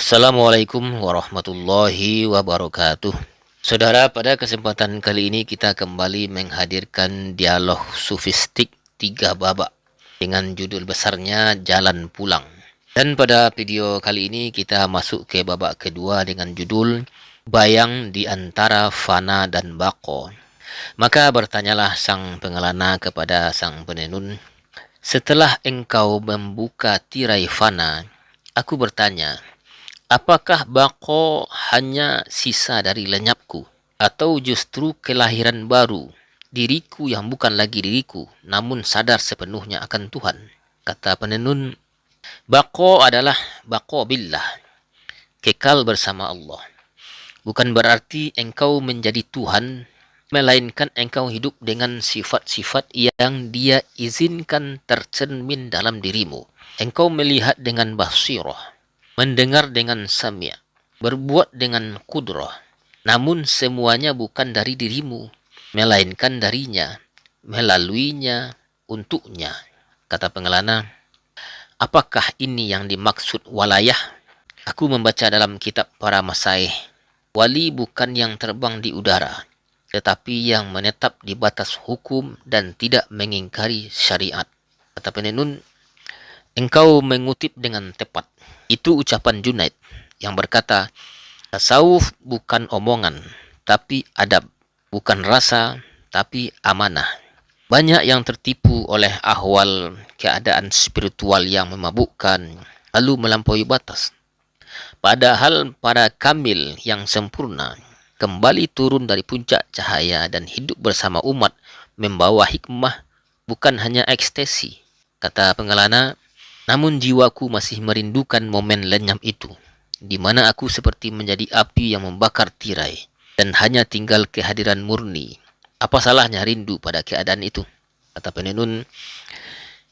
Assalamualaikum warahmatullahi wabarakatuh. Saudara, pada kesempatan kali ini kita kembali menghadirkan dialog sufistik 3 babak dengan judul besarnya Jalan Pulang. Dan pada video kali ini kita masuk ke babak kedua dengan judul Bayang di antara Fana dan Baqo. Maka bertanyalah sang pengelana kepada sang penenun, setelah engkau membuka tirai fana, aku bertanya, apakah bako hanya sisa dari lenyapku, atau justru kelahiran baru, diriku yang bukan lagi diriku, namun sadar sepenuhnya akan Tuhan? Kata penenun, bako adalah bako billah, kekal bersama Allah. Bukan berarti engkau menjadi Tuhan, melainkan engkau hidup dengan sifat-sifat yang Dia izinkan tercermin dalam dirimu. Engkau melihat dengan basirah, mendengar dengan sami', berbuat dengan kudrah. Namun semuanya bukan dari dirimu, melainkan darinya, melaluinya, untuknya. Kata pengelana, apakah ini yang dimaksud walayah? Aku membaca dalam kitab para masaih, wali bukan yang terbang di udara, tetapi yang menetap di batas hukum dan tidak mengingkari syariat. Kata penenun, engkau mengutip dengan tepat. Itu ucapan Junaid yang berkata, tasawuf bukan omongan, tapi adab. Bukan rasa, tapi amanah. Banyak yang tertipu oleh ahwal keadaan spiritual yang memabukkan, lalu melampaui batas. Padahal para kamil yang sempurna kembali turun dari puncak cahaya dan hidup bersama umat membawa hikmah, bukan hanya ekstasi. Kata pengelana, namun jiwaku masih merindukan momen lenyap itu, di mana aku seperti menjadi api yang membakar tirai, dan hanya tinggal kehadiran murni. Apa salahnya rindu pada keadaan itu? Kata penenun,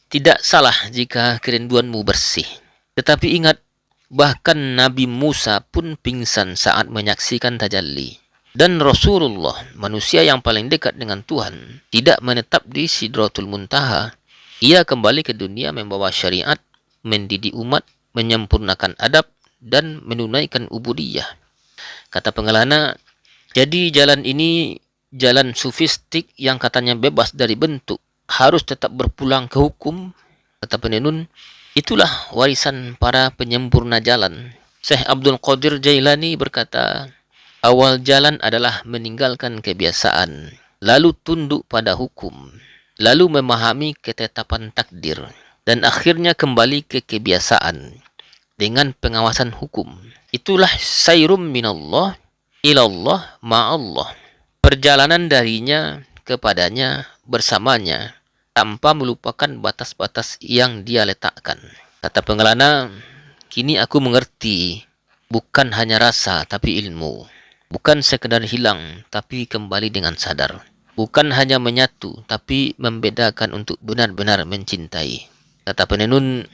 tidak salah jika kerinduanmu bersih. Tetapi ingat, bahkan Nabi Musa pun pingsan saat menyaksikan tajalli. Dan Rasulullah, manusia yang paling dekat dengan Tuhan, tidak menetap di Sidratul Muntaha. Ia kembali ke dunia membawa syariat, mendidik umat, menyempurnakan adab, dan menunaikan ubudiyah. Kata pengelana, jadi jalan ini jalan sufistik yang katanya bebas dari bentuk, harus tetap berpulang ke hukum. Kata penenun, itulah warisan para penyempurna jalan. Syekh Abdul Qadir Jailani berkata, awal jalan adalah meninggalkan kebiasaan, lalu tunduk pada hukum, lalu memahami ketetapan takdir, dan akhirnya kembali ke kebiasaan dengan pengawasan hukum. Itulah sayrum minallah ilallah ma'allah. Perjalanan darinya kepadanya bersamanya, tanpa melupakan batas-batas yang Dia letakkan. Kata pengelana, kini aku mengerti, bukan hanya rasa tapi ilmu. Bukan sekedar hilang, tapi kembali dengan sadar. Bukan hanya menyatu, tapi membedakan untuk benar-benar mencintai. Kata penenun,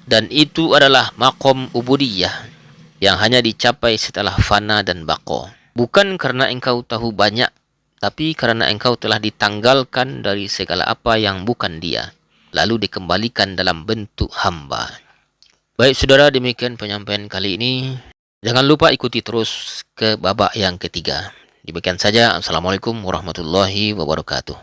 dan itu adalah makom ubudiyah yang hanya dicapai setelah fana dan baqo. Bukan karena engkau tahu banyak, tapi karena engkau telah ditanggalkan dari segala apa yang bukan Dia, lalu dikembalikan dalam bentuk hamba. Baik saudara, demikian penyampaian kali ini. Jangan lupa ikuti terus ke babak yang ketiga. Demikian saja. Assalamualaikum warahmatullahi wabarakatuh.